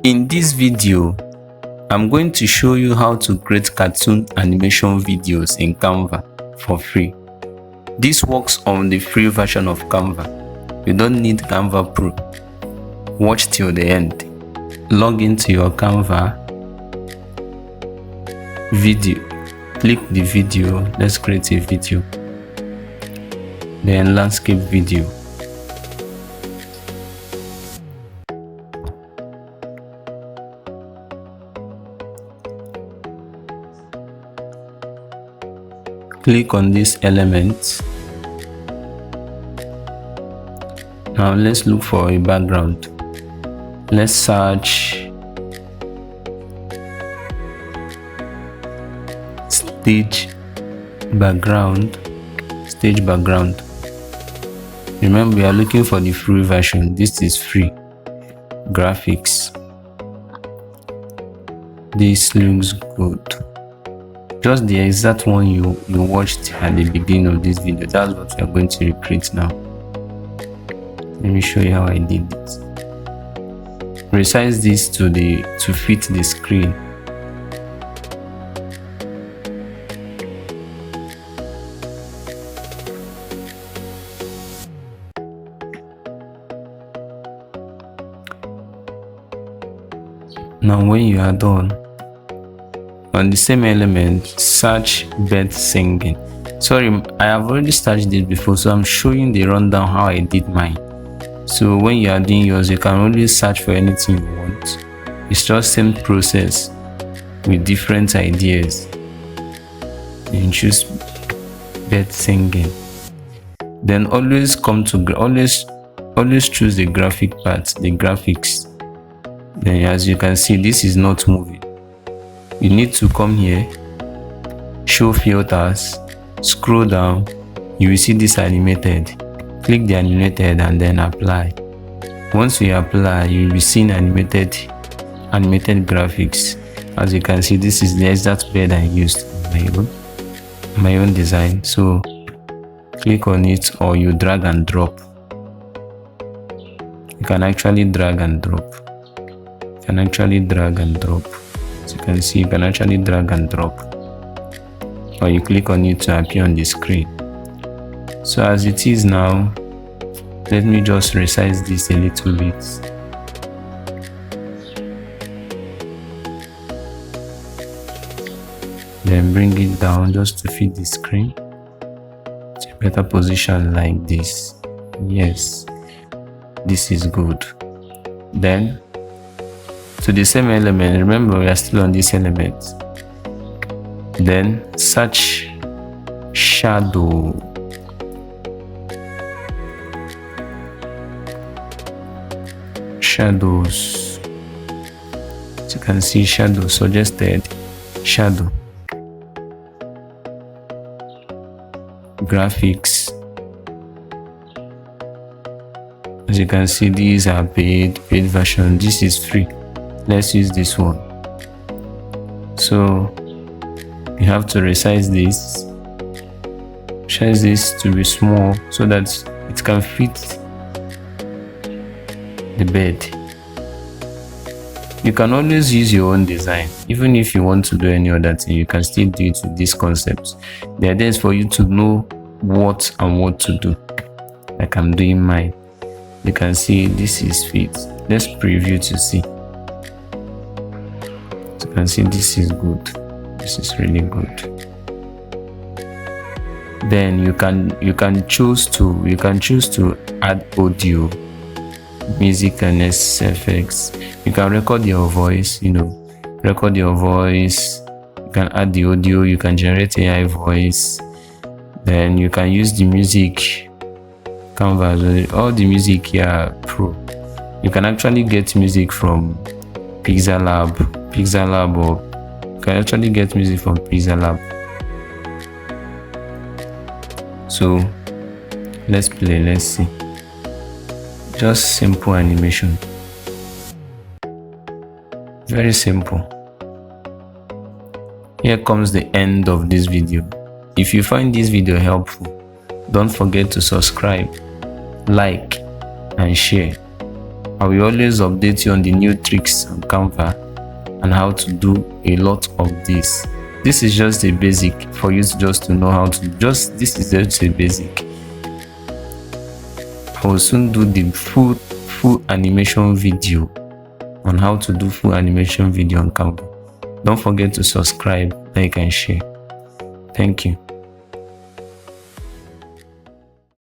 In this video, I'm going to show you how to create cartoon animation videos in Canva for free. This works on the free version of Canva. You don't need Canva Pro. Watch till the end. Log into your Canva video. Click the video. Let's create a video. Then landscape video. Click on this element. Now let's look for a background. Let's search stage background. Remember, we are looking for the free version. This is free. Graphics. This looks good. Just the exact one you watched at the beginning of this video. That's what we are going to recreate now. Let me show you how I did it. Resize this to fit the screen. Now when you are done, on the same element, search bird singing. Sorry, I have already searched this before, so I'm showing the rundown how I did mine. So when you are doing yours, you can always search for anything you want. It's just same process with different ideas. You choose bird singing. Then always always choose the graphic part, the graphics. Then as you can see, this is not moving. You need to come here, show filters, scroll down, you will see this animated. Click the animated and then apply. Once you apply, you will be seeing animated graphics. As you can see, this is the exact bird I used in my own design. So click on it, or you drag and drop. You can actually drag and drop. As you can see, you can actually drag and drop, or you click on it to appear on the screen. So as it is now, let me just resize this a little bit. Then bring it down just to fit the screen to a better position like this. Yes, this is good. Then to the same element, remember we are still on this element. Then search shadows. As you can see, shadow suggested, shadow. Graphics. As you can see, these are paid version. This is free. Let's use this one. So you have to resize this to be small so that it can fit the bed. You can always use your own design. Even if you want to do any other thing, you can still do it with these concepts. The idea is for you to know what to do. Like I'm doing mine. You can see this is fit. Let's preview to see. You can see this is good. This is really good. Then you can choose to add audio, music, and effects. You can record your voice. You can add the audio. You can generate AI voice. Then you can use the music. Canva, all the music here, Pro. You can actually get music from Pixelab, or you can actually get music from Pixelab. So let's play, let's see. Just simple animation. Very simple. Here comes the end of this video. If you find this video helpful, don't forget to subscribe, like, and share. I will always update you on the new tricks on Canva and how to do a lot of this. This is just a basic for you to just to know how to this is just a basic. I will soon do the full animation video on how to do full animation video on Canva. Don't forget to subscribe, like and share. Thank you.